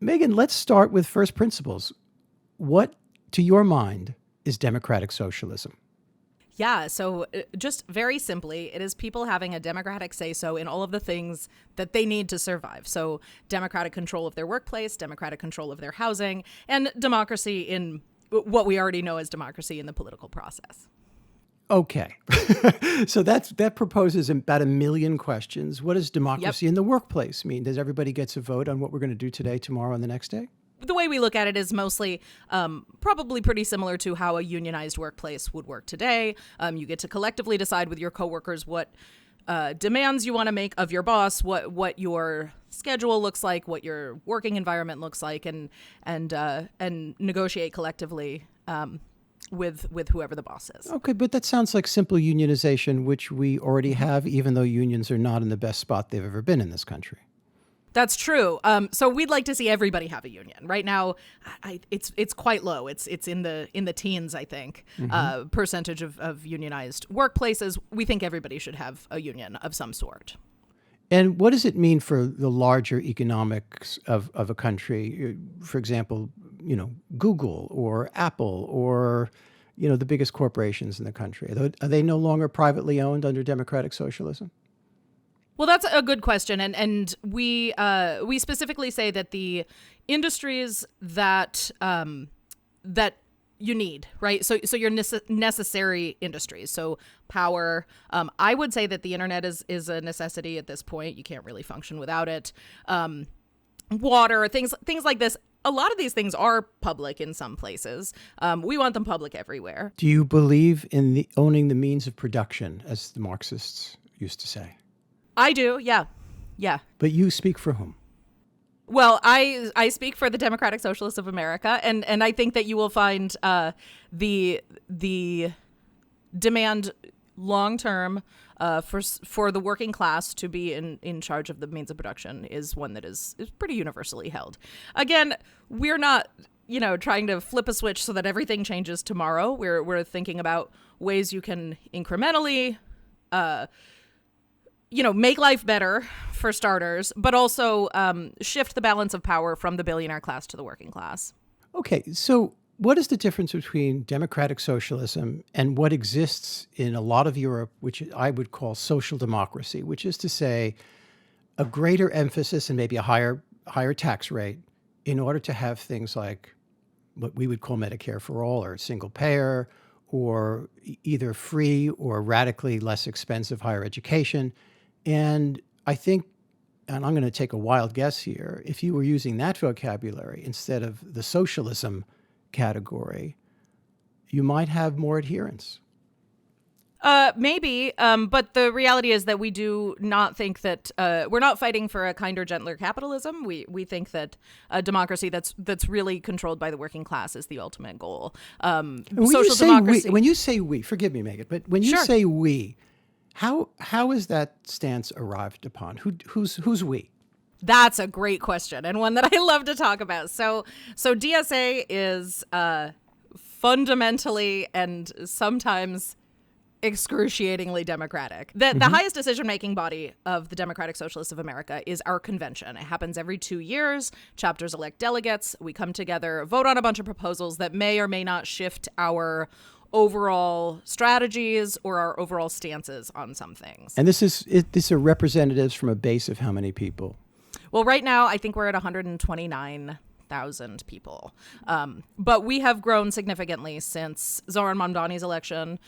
Megan, let's start with first principles. What, to your mind, is democratic socialism? Yeah, so just very simply, it is people having a democratic say-so in all of the things that they need to survive. So democratic control of their workplace, democratic control of their housing, and democracy in what we already know as democracy in the political process. Okay. So that proposes about 1 million questions. What does democracy in the workplace mean? Does everybody get to vote on what we're going to do today, tomorrow, and the next day? The way we look at it is mostly probably pretty similar to how a unionized workplace would work today. You get to collectively decide with your coworkers what demands you want to make of your boss, what your schedule looks like, what your working environment looks like, and negotiate collectively with whoever the boss is. Okay, but that sounds like simple unionization, which we already have, even though unions are not in the best spot they've ever been in this country. That's true. So we'd like to see everybody have a union. Right now, it's quite low. It's in the teens, I think, percentage of unionized workplaces. We think everybody should have a union of some sort. And what does it mean for the larger economics of a country? For example, Google or Apple or, the biggest corporations in the country. Are they no longer privately owned under democratic socialism? Well, that's a good question, and we specifically say that the industries that you need, right? So your necessary industries. So power. I would say that the internet is a necessity at this point. You can't really function without it. Water, things like this. A lot of these things are public in some places. We want them public everywhere. Do you believe in owning the means of production, as the Marxists used to say? I do, yeah. But you speak for whom? Well, I speak for the Democratic Socialists of America, and I think that you will find the demand long term for the working class to be in charge of the means of production is one that is pretty universally held. Again, we're not trying to flip a switch so that everything changes tomorrow. We're thinking about ways you can incrementally make life better for starters, but also shift the balance of power from the billionaire class to the working class. Okay, so what is the difference between democratic socialism and what exists in a lot of Europe, which I would call social democracy, which is to say a greater emphasis and maybe a higher tax rate in order to have things like what we would call Medicare for all or single payer or either free or radically less expensive higher education. And I think, and I'm going to take a wild guess here, if you were using that vocabulary instead of the socialism category, you might have more adherence. Maybe, but the reality is that we do not think that we're not fighting for a kinder, gentler capitalism. We think that a democracy that's really controlled by the working social is the ultimate goal. Social democracy. When you say we, forgive me, Megan, but when you say we, how is that stance arrived upon? Who's we? That's a great question and one that I love to talk about. So D.S.A. is fundamentally and sometimes excruciatingly democratic. The highest decision-making body of the Democratic Socialists of America is our convention. It happens every 2 years. Chapters elect delegates. We come together, vote on a bunch of proposals that may or may not shift our overall strategies or our overall stances on some things. And these are representatives from a base of how many people? Well, right now, I think we're at 129,000 people. But we have grown significantly since Zoran Mamdani's election,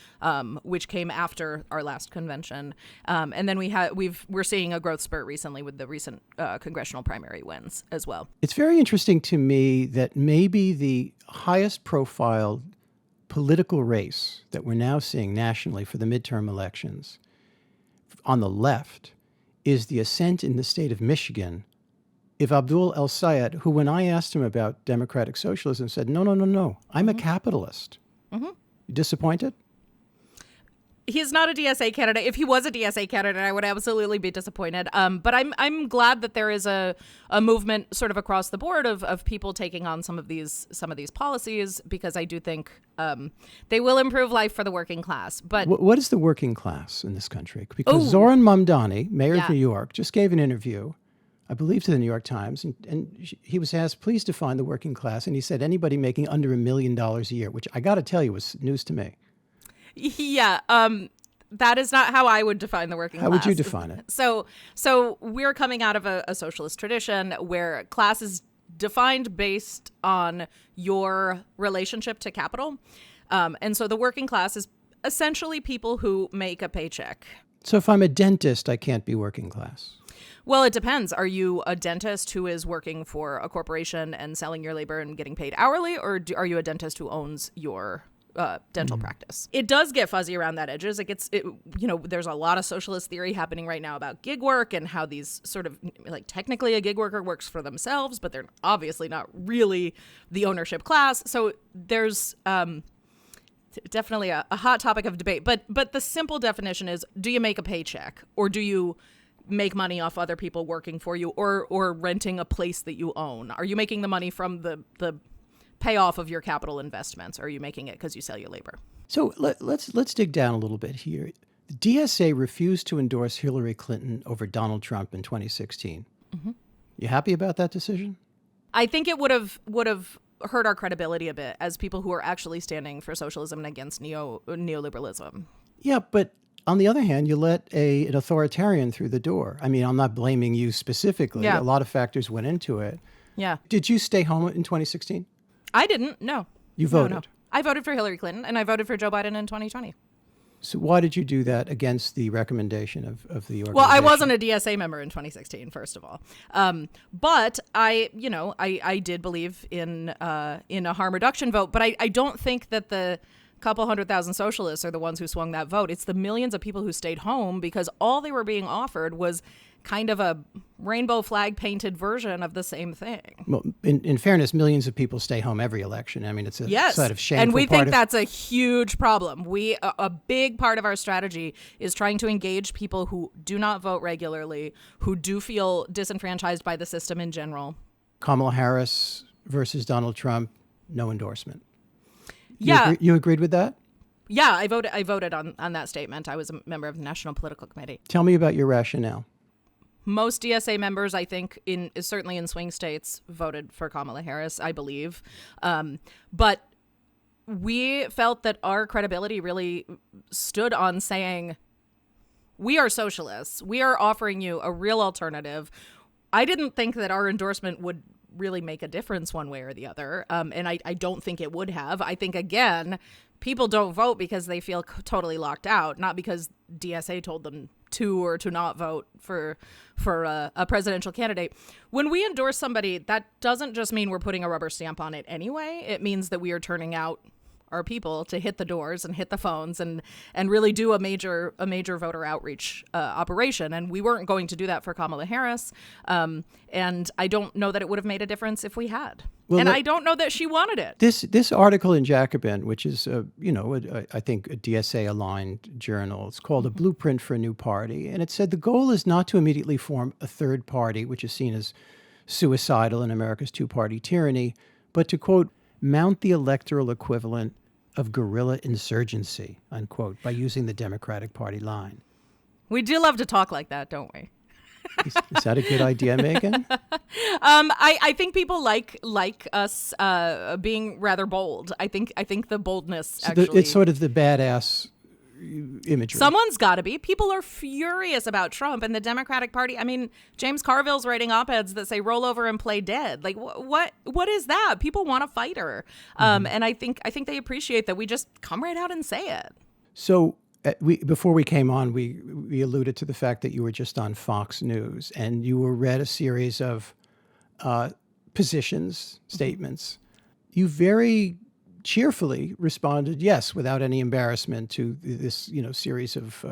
which came after our last convention. And then we're seeing a growth spurt recently with the recent congressional primary wins as well. It's very interesting to me that maybe the highest profile political race that we're now seeing nationally for the midterm elections on the left is the ascent in the state of Michigan of Abdul El-Sayed, who, when I asked him about democratic socialism, said, no, I'm a capitalist. You disappointed? He's not a D.S.A. candidate. If he was a D.S.A. candidate, I would absolutely be disappointed. But I'm glad that there is a movement sort of across the board of people taking on some of these policies, because I do think they will improve life for the working class. But what is the working class in this country? Because Zoran Mamdani, mayor of New York, just gave an interview I believe to the New York Times, and he was asked, please define the working class. And he said, anybody making under $1 million a year, which I got to tell you was news to me. Yeah, that is not how I would define the working class. How would you define it? So we're coming out of a socialist tradition where class is defined based on your relationship to capital. And so the working class is essentially people who make a paycheck. So if I'm a dentist, I can't be working class. Well, it depends. Are you a dentist who is working for a corporation and selling your labor and getting paid hourly, or are you a dentist who owns your dental practice? It does get fuzzy around that edges. There's a lot of socialist theory happening right now about gig work and how these sort of, like, technically a gig worker works for themselves, but they're obviously not really the ownership class. So there's definitely a hot topic of debate. But the simple definition is, do you make a paycheck, or do you make money off other people working for you, or renting a place that you own? Are you making the money from the payoff of your capital investments, or are you making it because you sell your labor? So let's dig down a little bit here. The D.S.A. refused to endorse Hillary Clinton over Donald Trump in 2016. Mm-hmm. You happy about that decision? I think it would have hurt our credibility a bit as people who are actually standing for socialism and against neoliberalism. Yeah, but on the other hand, you let an authoritarian through the door. I mean, I'm not blaming you specifically. Yeah. A lot of factors went into it. Yeah. Did you stay home in 2016? I didn't. No. You voted? No. I voted for Hillary Clinton, and I voted for Joe Biden in 2020. So why did you do that against the recommendation of the organization? Well, I wasn't a D.S.A. member in 2016, first of all. But I did believe in a harm reduction vote. But I don't think that the couple 100,000 socialists are the ones who swung that vote. It's the millions of people who stayed home because all they were being offered was kind of a rainbow flag painted version of the same thing. Well, in fairness, millions of people stay home every election. I mean, it's a sort of shameful and we part think that's a huge problem. A big part of our strategy is trying to engage people who do not vote regularly, who do feel disenfranchised by the system in general. Kamala Harris versus Donald Trump, no endorsement. Yeah. You agreed with that? Yeah, I voted on that statement. I was a member of the National Political Committee. Tell me about your rationale. Most D.S.A. members, I think, certainly in swing states, voted for Kamala Harris, I believe. But we felt that our credibility really stood on saying, we are socialists. We are offering you a real alternative. I didn't think that our endorsement would really make a difference one way or the other. And I don't think it would have. I think, again, people don't vote because they feel totally locked out, not because D.S.A. told them to or to not vote for a presidential candidate. When we endorse somebody, that doesn't just mean we're putting a rubber stamp on it anyway. It means that we are turning out our people to hit the doors and hit the phones and really do a major voter outreach operation. And we weren't going to do that for Kamala Harris. And I don't know that it would have made a difference if we had. Well, I don't know that she wanted it. This article in Jacobin, which is, I think a DSA-aligned journal, it's called A Blueprint for a New Party. And it said the goal is not to immediately form a third party, which is seen as suicidal in America's two-party tyranny, but to, quote, mount the electoral equivalent of guerrilla insurgency, unquote, by using the Democratic Party line. We do love to talk like that, don't we? Is that a good idea, Megan? I think people like us being rather bold. I think the boldness actually. It's sort of the badass imagery. Someone's got to be. People are furious about Trump and the Democratic Party. I mean, James Carville's writing op-eds that say "roll over and play dead." Like, what is that? People want a fighter, and I think they appreciate that we just come right out and say it. So. Before we came on, we alluded to the fact that you were just on Fox News and you read a series of positions, statements. You very cheerfully responded, yes, without any embarrassment to this, series of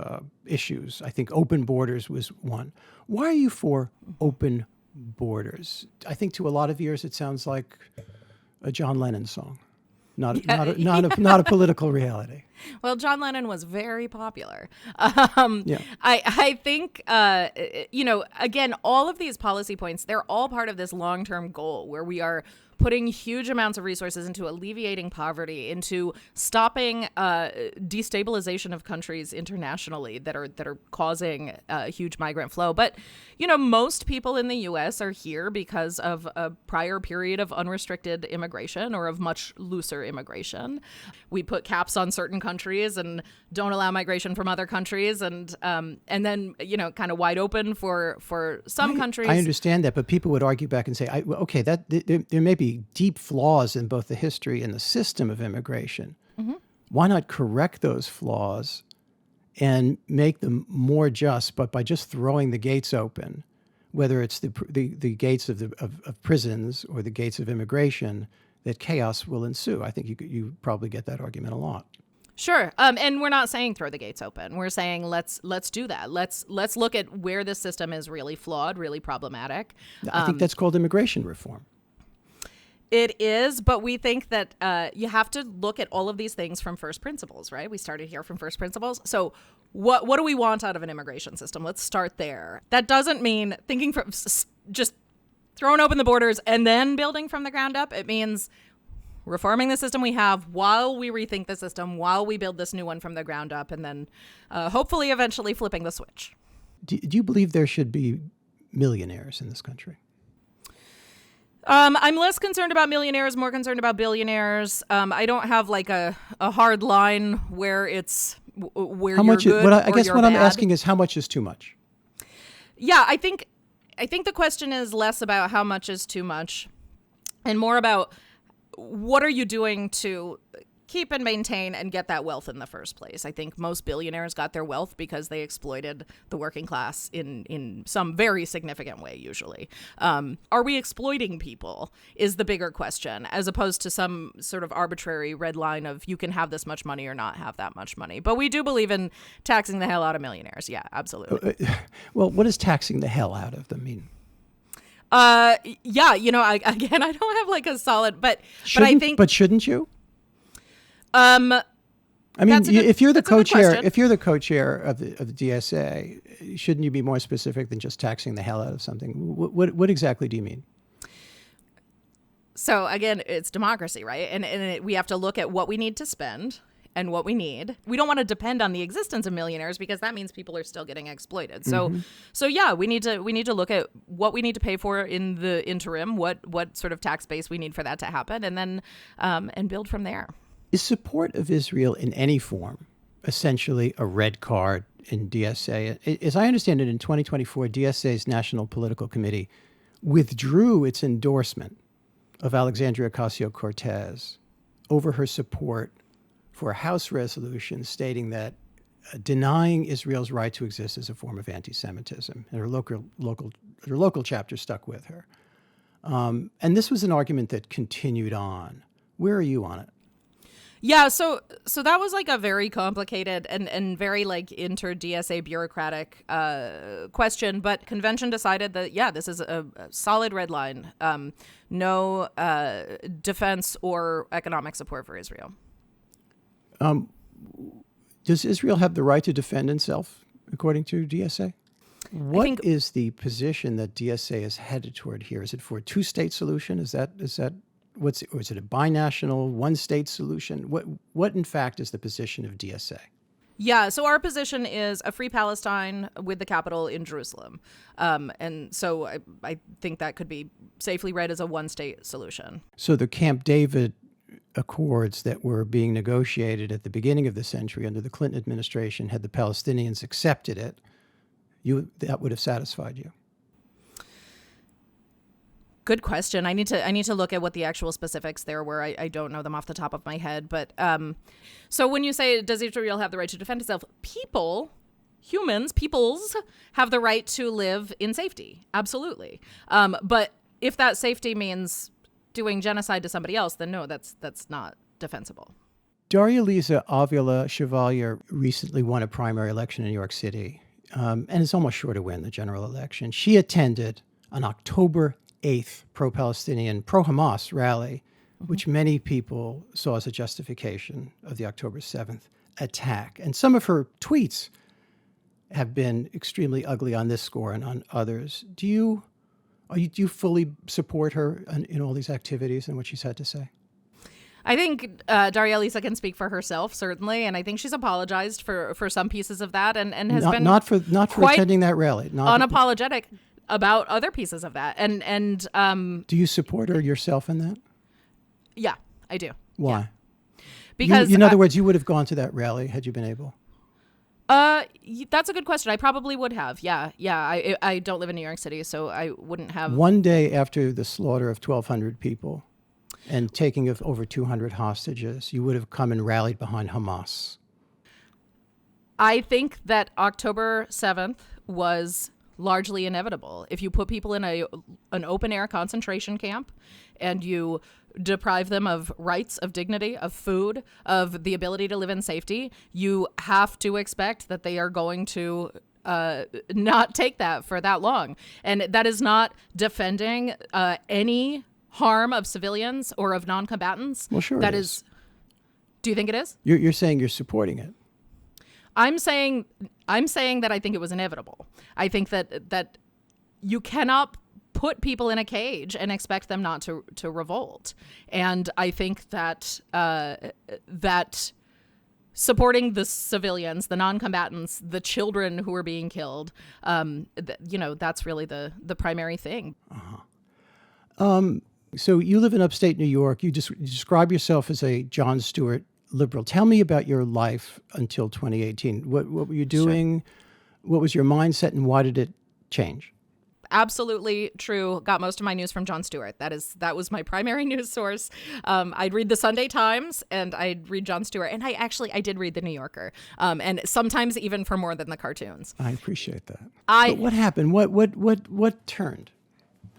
issues. I think open borders was one. Why are you for open borders? I think to a lot of ears it sounds like a John Lennon song, not a political reality. Well, John Lennon was very popular. Yeah. I think, again, all of these policy points, they're all part of this long-term goal where we are putting huge amounts of resources into alleviating poverty, into stopping destabilization of countries internationally that are causing huge migrant flow. But, most people in the U.S. are here because of a prior period of unrestricted immigration or of much looser immigration. We put caps on certain countries and don't allow migration from other countries, and then kind of wide open for some countries. I understand that, but people would argue back and say, okay, that there may be deep flaws in both the history and the system of immigration. Mm-hmm. Why not correct those flaws and make them more just, but by just throwing the gates open, whether it's the gates of prisons or the gates of immigration, that chaos will ensue? I think you probably get that argument a lot. Sure. And we're not saying throw the gates open. We're saying let's do that. Let's look at where this system is really flawed, really problematic. I think that's called immigration reform. It is, but we think that you have to look at all of these things from first principles, right? We started here from first principles. So what do we want out of an immigration system? Let's start there. That doesn't mean thinking from just throwing open the borders and then building from the ground up. It means reforming the system we have while we rethink the system, while we build this new one from the ground up, and then hopefully eventually flipping the switch. Do you believe there should be millionaires in this country? I'm less concerned about millionaires, more concerned about billionaires. I don't have like a hard line where it's where how you're much good is, I guess or what you're I'm bad. asking is how much is too much? Yeah, I think the question is less about how much is too much and more about what are you doing to keep and maintain and get that wealth in the first place. I think most billionaires got their wealth because they exploited the working class in some very significant way, usually. Are we exploiting people is the bigger question, as opposed to some sort of arbitrary red line of you can have this much money or not have that much money. But we do believe in taxing the hell out of millionaires. Yeah, absolutely. Well, what does taxing the hell out of them mean? Yeah, I don't have like a solid, but I think. But shouldn't you? I mean, if you're the co-chair, question. if you're the co-chair of the D.S.A, shouldn't you be more specific than just taxing the hell out of something? What exactly do you mean? So again, it's democracy, right? And we have to look at what we need to spend and what we need. We don't want to depend on the existence of millionaires because that means people are still getting exploited. So, so yeah, we need to look at what we need to pay for in the interim, what sort of tax base we need for that to happen, and then and build from there. Is support of Israel in any form essentially a red card in D.S.A? As I understand it, in 2024, D.S.A.'s National Political Committee withdrew its endorsement of Alexandria Ocasio-Cortez over her support for a House resolution stating that denying Israel's right to exist is a form of anti-Semitism. And her local chapter stuck with her. And this was an argument that continued on. Where are you on it? Yeah, so that was like a very complicated and very like inter-D.S.A bureaucratic question, but convention decided that, yeah, this is a solid red line. No defense or economic support for Israel. Does Israel have the right to defend itself, according to D.S.A? What is the position that D.S.A is headed toward here? Is it for a two-state solution? Is that or is it a binational, one-state solution? What in fact is the position of D.S.A? Yeah, so our position is a free Palestine with the capital in Jerusalem. And so I think that could be safely read as a one-state solution. So the Camp David accords that were being negotiated at the beginning of the century under the Clinton administration, had the Palestinians accepted it, that would have satisfied you? Good question. I need to look at what the actual specifics there were. I don't know them off the top of my head. But so when you say, does Israel have the right to defend itself? Peoples have the right to live in safety. Absolutely. But if that safety means doing genocide to somebody else, then no, that's not defensible. Daria-Liza Avila Chevalier recently won a primary election in New York City and is almost sure to win the general election. She attended an October 8th pro-Palestinian, pro-Hamas rally, which many people saw as a justification of the October 7th attack. And some of her tweets have been extremely ugly on this score and on others. Do you fully support her in all these activities and what she's had to say? I think Daria Lisa can speak for herself, certainly, and I think she's apologized for some pieces of that, and has been not for attending that rally, unapologetic about other pieces of that. And do you support her yourself in that? Yeah, I do. Why? Yeah. Because in other words, you would have gone to that rally had you been able. That's a good question. I probably would have. Yeah. I don't live in New York City, so I wouldn't have. One day after the slaughter of 1,200 people and taking of over 200 hostages, you would have come and rallied behind Hamas. I think that October 7th was largely inevitable. If you put people in an open air concentration camp and you deprive them of rights, of dignity, of food, of the ability to live in safety, you have to expect that they are going to not take that for that long. And that is not defending any harm of civilians or of non-combatants. Well, sure. That is. Do you think it is? You're saying you're supporting it. I'm saying that I think it was inevitable. I think that you cannot put people in a cage and expect them not to revolt. And I think that that supporting the civilians, the non-combatants, the children who are being killed, that's really the primary thing. So you live in upstate New York. You describe yourself as a Jon Stewart liberal. Tell me about your life until 2018. What were you doing? Sure. What was your mindset, and why did it change? Absolutely true. Got most of my news from Jon Stewart. That was my primary news source. I'd read the Sunday Times and I'd read Jon Stewart, and I did read the New Yorker, and sometimes even for more than the cartoons. I appreciate that. But what happened? What turned?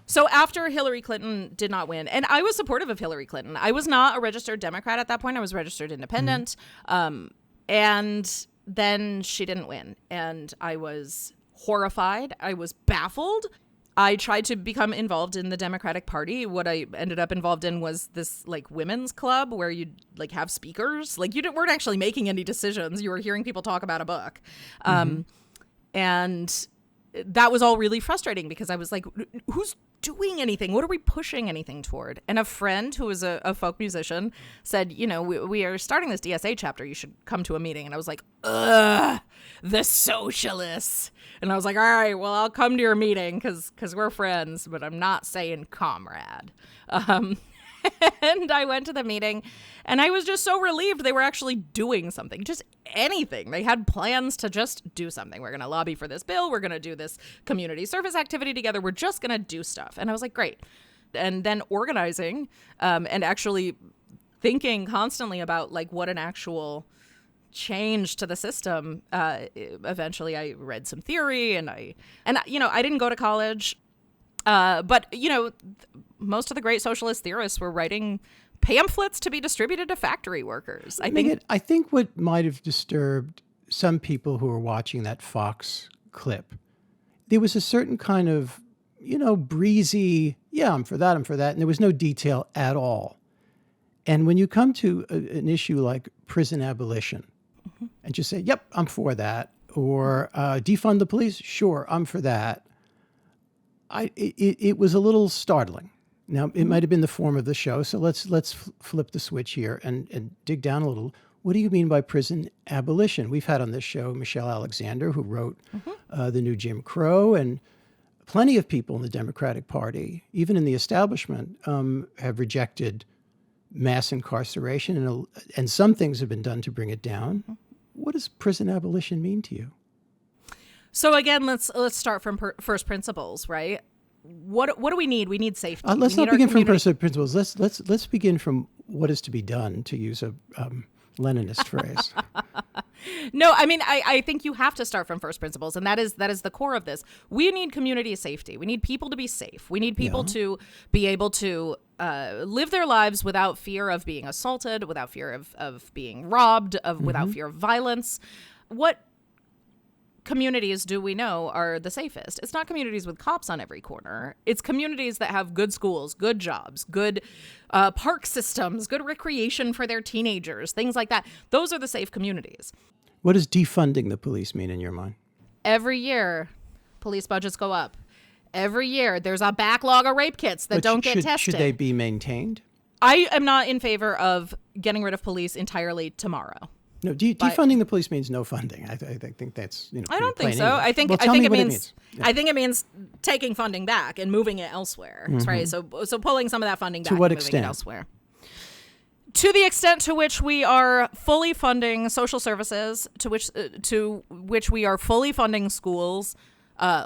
So after Hillary Clinton did not win, and I was supportive of Hillary Clinton. I was not a registered Democrat at that point. I was registered independent. And then she didn't win. And I was horrified. I was baffled. I tried to become involved in the Democratic Party. What I ended up involved in was this like women's club where you'd like have speakers. Like weren't actually making any decisions. You were hearing people talk about a book. And that was all really frustrating because I was like, who's doing anything? What are we pushing anything toward? And a friend who was a folk musician said, we are starting this D.S.A. chapter. You should come to a meeting. And I was like, ugh, the Socialists. And I was like, all right, well, I'll come to your meeting because we're friends, but I'm not saying comrade. And I went to the meeting and I was just so relieved they were actually doing something, just anything. They had plans to just do something. We're going to lobby for this bill. We're going to do this community service activity together. We're just going to do stuff. And I was like, great. And then organizing and actually thinking constantly about like what an actual change to the system. Eventually I read some theory and I didn't go to college. But most of the great socialist theorists were writing pamphlets to be distributed to factory workers. I think what might have disturbed some people who were watching that Fox clip, there was a certain kind of, breezy, yeah, I'm for that, and there was no detail at all. And when you come to an issue like prison abolition, and just say, yep, I'm for that, or defund the police, sure, I'm for that, it was a little startling. Now, it might have been the form of the show, so let's flip the switch here and dig down a little. What do you mean by prison abolition? We've had on this show Michelle Alexander, who wrote The New Jim Crow, and plenty of people in the Democratic Party, even in the establishment, have rejected mass incarceration, and some things have been done to bring it down. What does prison abolition mean to you? So again, let's start from first principles, right? What do we need? We need safety. Let's not begin from first principles. Let's begin from what is to be done, to use a Leninist phrase. No, I mean, I think you have to start from first principles, and that is the core of this. We need community safety. We need people to be safe. We need people to be able to live their lives without fear of being assaulted, without fear of being robbed, without fear of violence. What communities do we know are the safest? It's not communities with cops on every corner. It's communities that have good schools, good jobs, good park systems, good recreation for their teenagers, things like that. Those are the safe communities. What does defunding the police mean in your mind? Every year, police budgets go up. Every year, there's a backlog of rape kits that don't get tested. Should they be maintained? I am not in favor of getting rid of police entirely tomorrow. No, defunding the police means no funding. I think that's I don't think so. English. I think it means I think it means taking funding back and moving it elsewhere. Right. So pulling some of that funding back to what and extent? Moving it elsewhere. To the extent to which we are fully funding social services, to which we are fully funding schools,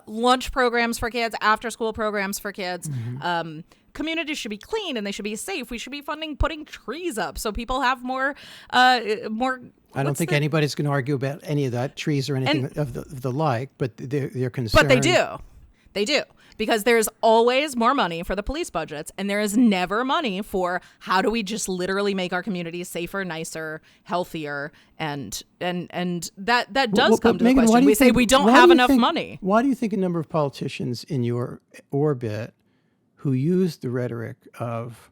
lunch programs for kids, after school programs for kids. Communities should be clean and they should be safe. We should be funding putting trees up so people have more. I don't think anybody's going to argue about any of that, trees or anything of the like, but they're concerned. But they do, because there's always more money for the police budgets, and there is never money for how do we just literally make our communities safer, nicer, healthier, and that does come to the question. We say we don't have enough money. Why do you think a number of politicians in your orbit who use the rhetoric of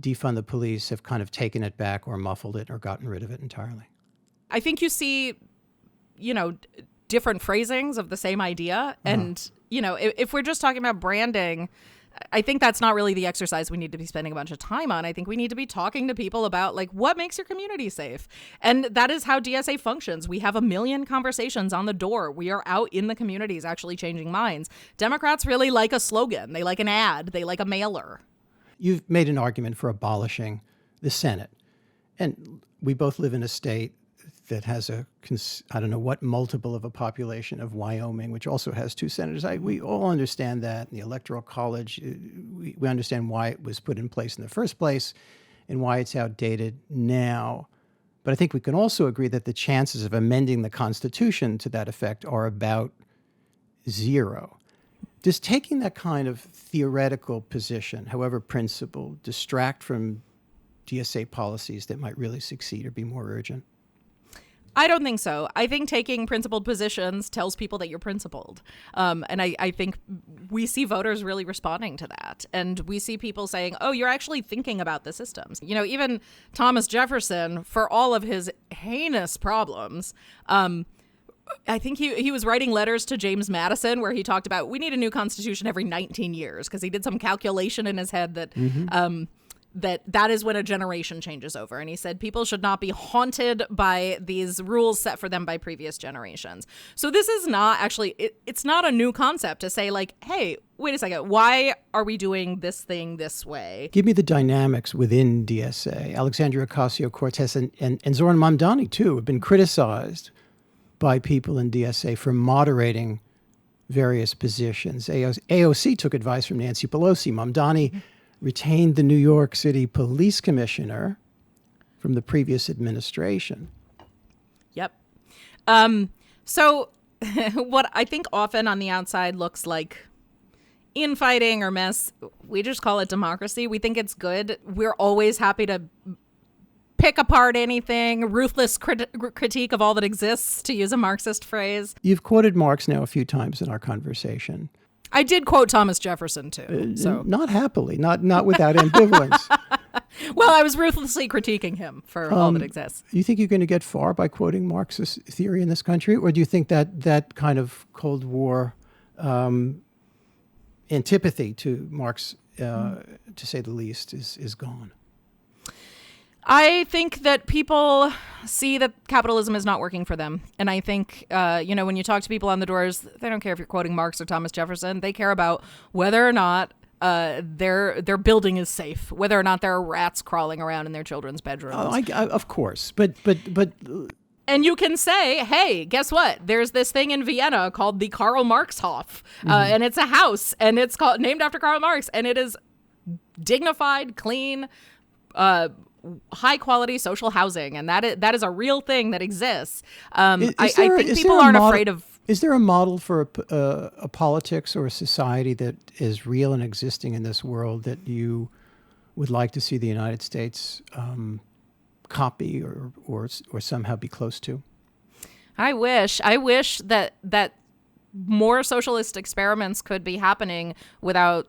defund the police have kind of taken it back or muffled it or gotten rid of it entirely? I think you see, different phrasings of the same idea. And, if we're just talking about branding, I think that's not really the exercise we need to be spending a bunch of time on. I think we need to be talking to people about, what makes your community safe? And that is how D.S.A. functions. We have a million conversations on the door. We are out in the communities actually changing minds. Democrats really like a slogan. They like an ad. They like a mailer. You've made an argument for abolishing the Senate. And we both live in a state that has I don't know what multiple of a population of Wyoming, which also has 2 senators. We all understand that. In the Electoral College, we understand why it was put in place in the first place and why it's outdated now. But I think we can also agree that the chances of amending the Constitution to that effect are about 0. Does taking that kind of theoretical position, however principled, distract from D.S.A. policies that might really succeed or be more urgent? I don't think so. I think taking principled positions tells people that you're principled. And I think we see voters really responding to that. And we see people saying, oh, you're actually thinking about the systems. Even Thomas Jefferson, for all of his heinous problems, I think he was writing letters to James Madison where he talked about we need a new constitution every 19 years because he did some calculation in his head that that is when a generation changes over. And he said people should not be haunted by these rules set for them by previous generations. So this is not actually, it's not a new concept to say hey, wait a second, why are we doing this thing this way? Give me the dynamics within D.S.A. Alexandria Ocasio-Cortez and Zoran Mamdani, too, have been criticized by people in D.S.A. for moderating various positions. AOC took advice from Nancy Pelosi. Mamdani retained the New York City police commissioner from the previous administration. Yep. So what I think often on the outside looks like infighting or mess, we just call it democracy. We think it's good. We're always happy to pick apart anything, ruthless critique of all that exists, to use a Marxist phrase. You've quoted Marx now a few times in our conversation. I did quote Thomas Jefferson, too. So not happily, not without ambivalence. Well, I was ruthlessly critiquing him for all that exists. You think you're going to get far by quoting Marxist theory in this country? Or do you think that kind of Cold War antipathy to Marx, to say the least, is gone? I think that people see that capitalism is not working for them. And I think, when you talk to people on the doors, they don't care if you're quoting Marx or Thomas Jefferson. They care about whether or not their building is safe, whether or not there are rats crawling around in their children's bedrooms. Of course. But and you can say, hey, guess what? There's this thing in Vienna called the Karl Marx Hof, and it's a house, and it's named after Karl Marx, and it is dignified, clean, high quality social housing, and that is a real thing that exists. I think people aren't afraid of. Is there a model for a politics or a society that is real and existing in this world that you would like to see the United States copy or somehow be close to? I wish that more socialist experiments could be happening without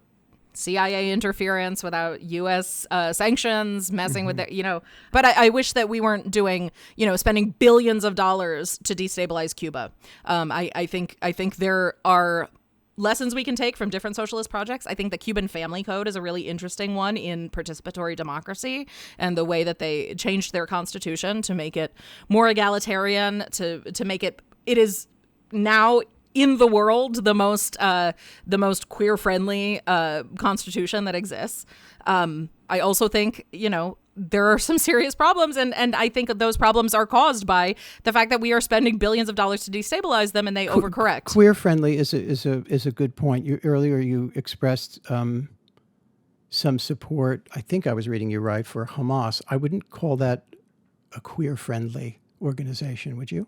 CIA interference, without U.S. Sanctions messing with it, But I wish that we weren't doing, spending billions of dollars to destabilize Cuba. I think there are lessons we can take from different socialist projects. I think the Cuban Family Code is a really interesting one in participatory democracy, and the way that they changed their constitution to make it more egalitarian, to make it is now in the world the most queer friendly constitution that exists. I also think, there are some serious problems, and I think that those problems are caused by the fact that we are spending billions of dollars to destabilize them, and they overcorrect. Queer friendly is a good point. Earlier you expressed some support. I think I was reading you right, for Hamas. I wouldn't call that a queer friendly organization, would you?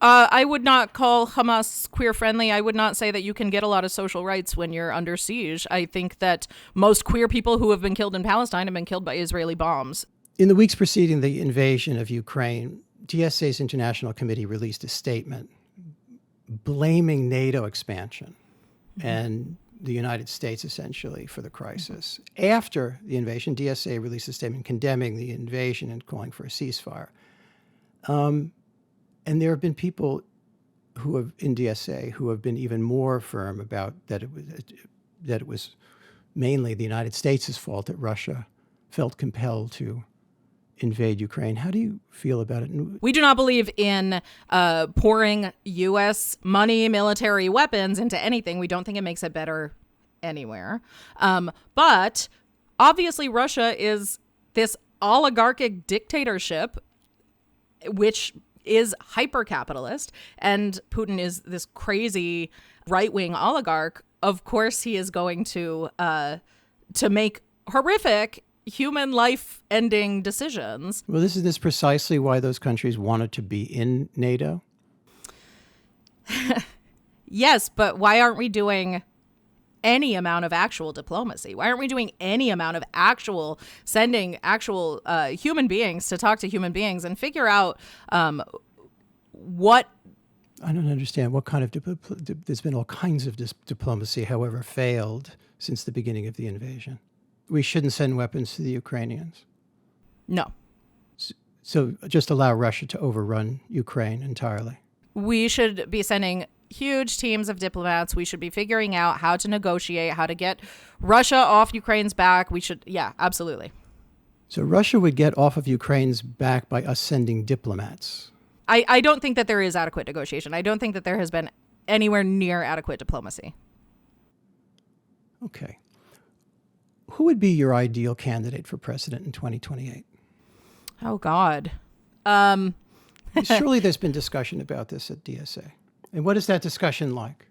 I would not call Hamas queer friendly. I would not say that you can get a lot of social rights when you're under siege. I think that most queer people who have been killed in Palestine have been killed by Israeli bombs. In the weeks preceding the invasion of Ukraine, D.S.A.'s International Committee released a statement blaming NATO expansion and the United States essentially for the crisis. After the invasion, D.S.A. released a statement condemning the invasion and calling for a ceasefire. And there have been people who have in D.S.A. who have been even more firm about that it was mainly the United States' fault that Russia felt compelled to invade Ukraine. How do you feel about it? We do not believe in pouring U.S. money, military weapons into anything. We don't think it makes it better anywhere. But obviously Russia is this oligarchic dictatorship, which is hyper-capitalist, and Putin is this crazy right-wing oligarch. Of course, he is going to make horrific human life-ending decisions. Well, isn't this precisely why those countries wanted to be in NATO? Yes, but why aren't we doing any amount of actual diplomacy? Why aren't we doing any amount of sending actual human beings to talk to human beings and figure out what? I don't understand. What kind of there's been all kinds of diplomacy, however, failed since the beginning of the invasion. We shouldn't send weapons to the Ukrainians. No. So just allow Russia to overrun Ukraine entirely. We should be sending huge teams of diplomats. We should be figuring out how to negotiate, how to get Russia off Ukraine's back. Yeah, absolutely. So Russia would get off of Ukraine's back by us sending diplomats. I don't think that there is adequate negotiation. I don't think that there has been anywhere near adequate diplomacy. Okay. Who would be your ideal candidate for president in 2028? Oh, God. Surely there's been discussion about this at D.S.A. And what is that discussion like?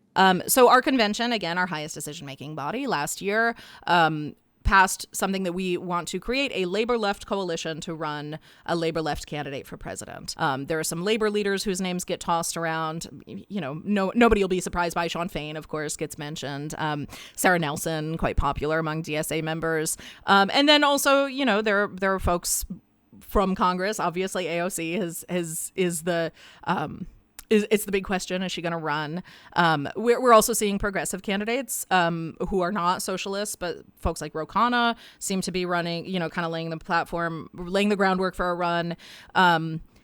So our convention, again, our highest decision-making body, last year passed something that we want to create a labor-left coalition to run a labor-left candidate for president. There are some labor leaders whose names get tossed around. Nobody will be surprised by Sean Fain, of course, gets mentioned. Sarah Nelson, quite popular among D.S.A. members. And then also, there are folks from Congress. Obviously, AOC is the it's the big question. Is she going to run? We're also seeing progressive candidates who are not socialists, but folks like Ro Khanna seem to be running, kind of laying the groundwork for a run.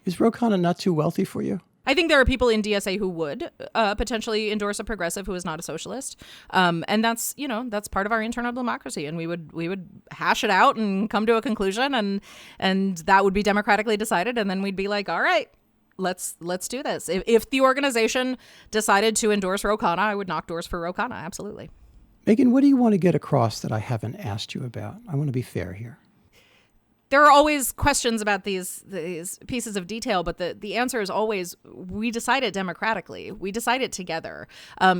Is Ro Khanna not too wealthy for you? I think there are people in D.S.A. who would potentially endorse a progressive who is not a socialist. And that's part of our internal democracy. And we would hash it out and come to a conclusion, and that would be democratically decided. And then we'd be like, all right, let's do this. If the organization decided to endorse Ro Khanna, I would knock doors for Ro Khanna. Absolutely. Megan, what do you want to get across that I haven't asked you about? I want to be fair here. There are always questions about these pieces of detail, but the answer is always, we decided democratically. We decided together.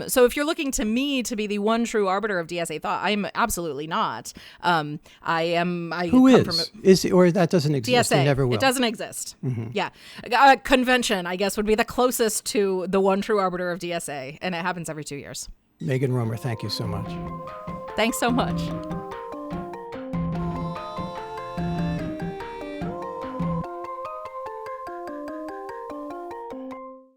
So if you're looking to me to be the one true arbiter of D.S.A. thought, I'm absolutely not. Who is? Or that doesn't exist? D.S.A. It never will. It doesn't exist. Mm-hmm. Yeah. Convention, I guess, would be the closest to the one true arbiter of D.S.A., and it happens every 2 years. Megan Romer, thank you so much. Thanks so much.